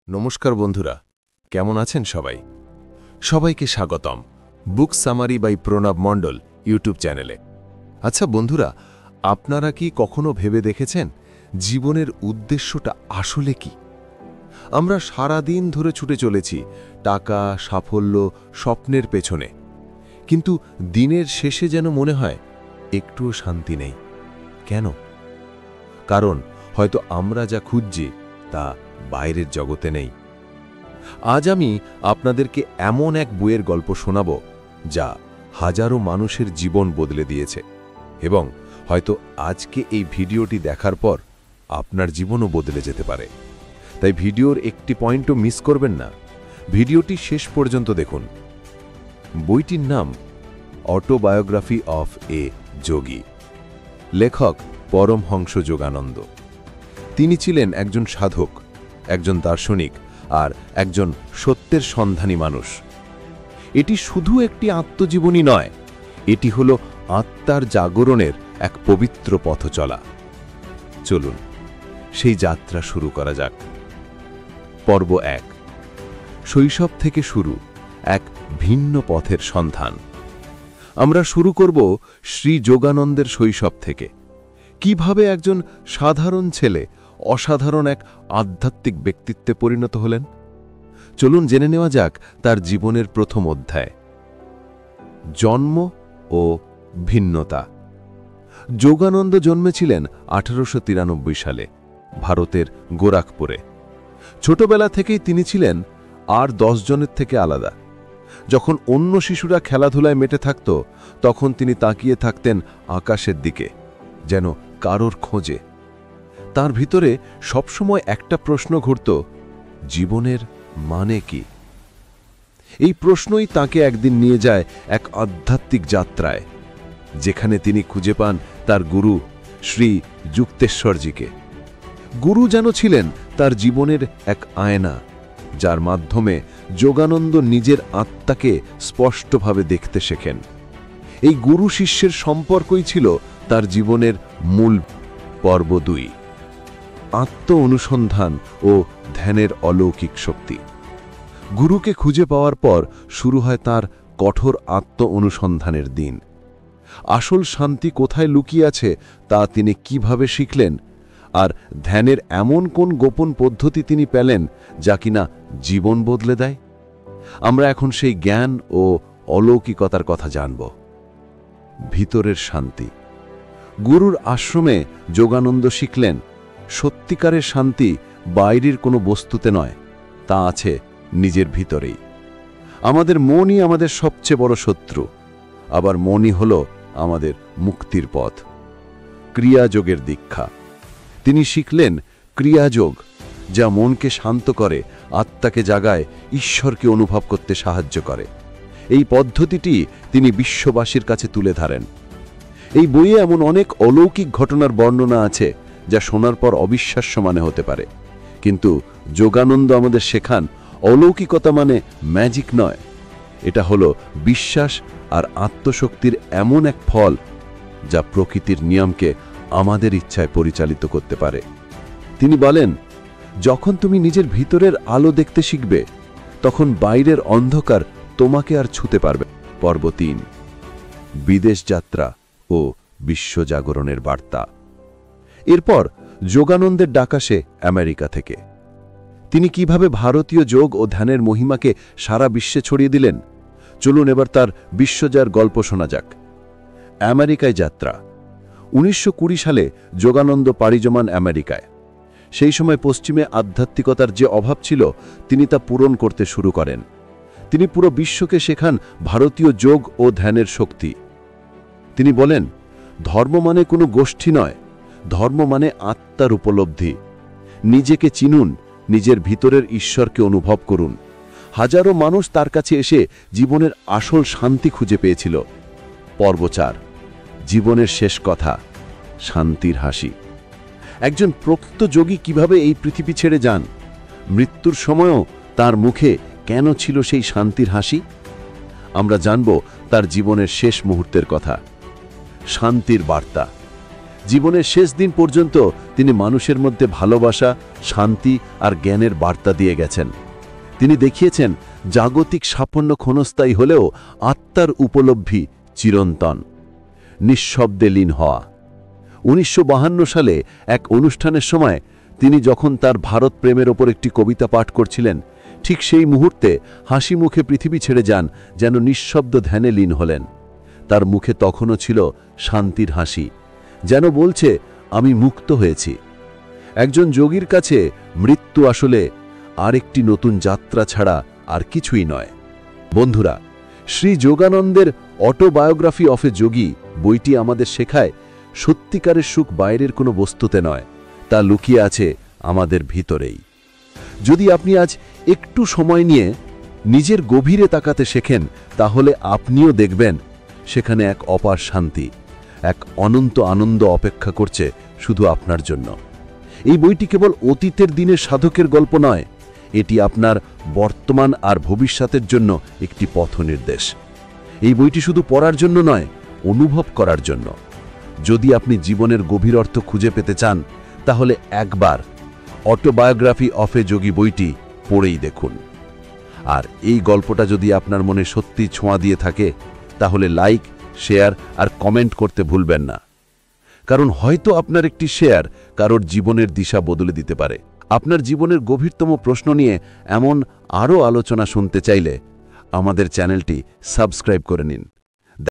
নমস্কার বন্ধুরা, কেমন আছেন সবাই? সবাইকে স্বাগতম book summary by Pranab Mondal YouTube চ্যানেলে। আচ্ছা বন্ধুরা, আপনারা কি কখনো ভেবে দেখেছেন জীবনের উদ্দেশ্যটা আসলে কি? আমরা সারা দিন ধরে ছুটে চলেছি টাকা, সাফল্য, স্বপ্নের পেছনে, কিন্তু দিনের শেষে যেন মনে হয় একটুও শান্তি নেই। কেন? কারণ হয়তো আমরা যা খুঁজছি তা বাইরের জগতে নেই। আজ আমি আপনাদেরকে এমন এক বইয়ের গল্প শোনাব যা হাজারো মানুষের জীবন বদলে দিয়েছে, এবং হয়তো আজকে এই ভিডিওটি দেখার পর আপনার জীবনও বদলে যেতে পারে। তাই ভিডিওর একটি পয়েন্টও মিস করবেন না, ভিডিওটি শেষ পর্যন্ত দেখুন। বইটির নাম অটোবায়োগ্রাফি অফ এ যোগী, লেখক পরমহংস যোগানন্দ। তিনি ছিলেন একজন সাধক, একজন দার্শনিক আর একজন সত্যের সন্ধানী মানুষ। এটি শুধু একটি আত্মজীবনী নয়, এটি হল আত্মার জাগরণের এক পবিত্র পথ চলা। চলুন সেই যাত্রা শুরু করা যাক। পর্ব ১, শৈশব থেকে শুরু, এক ভিন্ন পথের সন্ধান। আমরা শুরু করব শ্রী যোগানন্দের শৈশব থেকে। কিভাবে একজন সাধারণ ছেলে অসাধারণ এক আধ্যাত্মিক ব্যক্তিত্বে পরিণত হলেন। চলুন জেনে নেওয়া যাক তার জীবনের প্রথম অধ্যায়, জন্ম ও ভিন্নতা। যোগানন্দ জন্মেছিলেন 1893 সালে ভারতের গোরাখপুরে। ছোটবেলা থেকেই তিনি ছিলেন আর 10 জনের থেকে আলাদা। যখন অন্য শিশুরা খেলাধুলায় মেতে থাকত, তখন তিনি তাকিয়ে থাকতেন আকাশের দিকে, যেন কারোর খোঁজে। তার ভিতরে সবসময় একটা প্রশ্ন ঘুরত, জীবনের মানে কি? এই প্রশ্নই তাকে একদিন নিয়ে যায় এক আধ্যাত্মিক যাত্রায়, যেখানে তিনি খুঁজে পান তার গুরু শ্রী যুক্তেশ্বরজিকে। গুরু যেন ছিলেন তার জীবনের এক আয়না, যার মাধ্যমে যোগানন্দ নিজের আত্মাকে স্পষ্টভাবে দেখতে শেখেন। এই গুরু শিষ্যের সম্পর্কই ছিল তার জীবনের মূল। পর্ব ২, আত্ম অনুসন্ধান ও ধ্যানের অলৌকিক শক্তি। গুরুকে খুঁজে পাওয়ার পর শুরু হয় তার কঠোর আত্ম অনুসন্ধানের দিন। আসল শান্তি কোথায় লুকিয়ে আছে তা তিনি কিভাবে শিখলেন, আর ধ্যানের এমন কোন গোপন পদ্ধতি তিনি পেলেন যা কিনা জীবন বদলে দেয়। আমরা এখন সেই জ্ঞান ও অলৌকিকতার কথা জানব। ভিতরের শান্তি। গুরুর আশ্রমে যোগানন্দ শিখলেন, সত্যিকারের শান্তি বাইরের কোনো বস্তুতে নয়, তা আছে নিজের ভিতরেই। আমাদের মনই আমাদের সবচেয়ে বড় শত্রু, আবার মনই হল আমাদের মুক্তির পথ। ক্রিয়াযোগের দীক্ষা। তিনি শিখলেন ক্রিয়াযোগ, যা মনকে শান্ত করে, আত্মাকে জাগায়, ঈশ্বরকে অনুভব করতে সাহায্য করে। এই পদ্ধতিটি তিনি বিশ্ববাসীর কাছে তুলে ধরেন। এই বইয়ে এমন অনেক অলৌকিক ঘটনার বর্ণনা আছে যা শোনার পর অবিশ্বাস্য মনে হতে পারে, কিন্তু যোগানন্দ আমাদের শেখান অলৌকিকতা মানে ম্যাজিক নয়, এটা হলো বিশ্বাস আর আত্মশক্তির এমন এক ফল যা প্রকৃতির নিয়মকে আমাদের ইচ্ছায় পরিচালিত করতে পারে। তিনি বলেন, যখন তুমি নিজের ভিতরের আলো দেখতে শিখবে, তখন বাইরের অন্ধকার তোমাকে আর ছুঁতে পারবে। পর্ব ৩, বিদেশ যাত্রা ও বিশ্বজাগরণের বার্তা। এরপর যোগানন্দের ডাক আসে আমেরিকা থেকে। তিনি কিভাবে ভারতীয় যোগ ও ধ্যানের মহিমাকে সারা বিশ্বে ছড়িয়ে দিলেন। চলুন এবার তার বিশ্বজয়ের গল্প শোনা যাক। আমেরিকায় যাত্রা। 1920 সালে যোগানন্দ পাড়ি জমান আমেরিকায়। সেই সময় পশ্চিমে আধ্যাত্মিকতার যে অভাব ছিল, তিনি তা পূরণ করতে শুরু করেন। তিনি পুরো বিশ্বকে শেখান ভারতীয় যোগ ও ধ্যানের শক্তি। তিনি বলেন, ধর্ম মানে কোনো গোষ্ঠী নয়, ধর্ম মানে আত্মার উপলব্ধি। নিজেকে চিনুন, নিজের ভিতরের ঈশ্বরকে অনুভব করুন। হাজারো মানুষ তার কাছে এসে জীবনের আসল শান্তি খুঁজে পেয়েছিল। পর্ব ৪, জীবনের শেষ কথা, শান্তির হাসি। একজন প্রকৃত যোগী কিভাবে এই পৃথিবী ছেড়ে যান, মৃত্যুর সময়ও তার মুখে কেন ছিল সেই শান্তির হাসি। আমরা জানব তার জীবনের শেষ মুহূর্তের কথা। শান্তির বার্তা। জীবনের শেষ দিন পর্যন্ত তিনি মানুষের মধ্যে ভালোবাসা, শান্তি আর জ্ঞানের বার্তা দিয়ে গেছেন। তিনি দেখিয়েছেন জাগতিক সাফল্য ক্ষণস্থায়ী হলেও আত্মার উপলব্ধি চিরন্তন। নিঃশব্দে লীন হওয়া। 1952 সালে এক অনুষ্ঠানের সময় তিনি যখন তার ভারত প্রেমের ওপর একটি কবিতা পাঠ করছিলেন, ঠিক সেই মুহূর্তে হাসি মুখে পৃথিবী ছেড়ে যান, যেন নিঃশব্দ ধ্যানে লীন হলেন। তার মুখে তখনও ছিল শান্তির হাসি, যেন বলছে, আমি মুক্ত হয়েছি। একজন যোগীর কাছে মৃত্যু আসলে আরেকটি নতুন যাত্রা ছাড়া আর কিছুই নয়। বন্ধুরা, শ্রী যোগানন্দের অটোবায়োগ্রাফি অফ এ যোগী বইটি আমাদের শেখায় সত্যিকারের সুখ বাইরের কোনো বস্তুতে নয়, তা লুকিয়ে আছে আমাদের ভিতরেই। যদি আপনি আজ একটু সময় নিয়ে নিজের গভীরে তাকাতে শেখেন, তাহলে আপনিও দেখবেন সেখানে এক অপার শান্তি, এক অনন্ত আনন্দ অপেক্ষা করছে শুধু আপনার জন্য। এই বইটি কেবল অতীতের দিনের সাধকের গল্প নয়, এটি আপনার বর্তমান আর ভবিষ্যতের জন্য একটি পথনির্দেশ। এই বইটি শুধু পড়ার জন্য নয়, অনুভব করার জন্য। যদি আপনি জীবনের গভীর অর্থ খুঁজে পেতে চান, তাহলে একবার অটোবায়োগ্রাফি অফ এ যোগী বইটি পড়েই দেখুন। আর এই গল্পটা যদি আপনার মনে সত্যি ছোঁয়া দিয়ে থাকে, তাহলে লাইক, শেয়ার আর কমেন্ট করতে ভুলবেন না। কারণ হয়তো আপনার একটি শেয়ার কারোর জীবনের দিশা বদলে দিতে পারে। আপনার জীবনের গভীরতম প্রশ্ন নিয়ে এমন আরও আলোচনা শুনতে চাইলে আমাদের চ্যানেলটি সাবস্ক্রাইব করে নিন।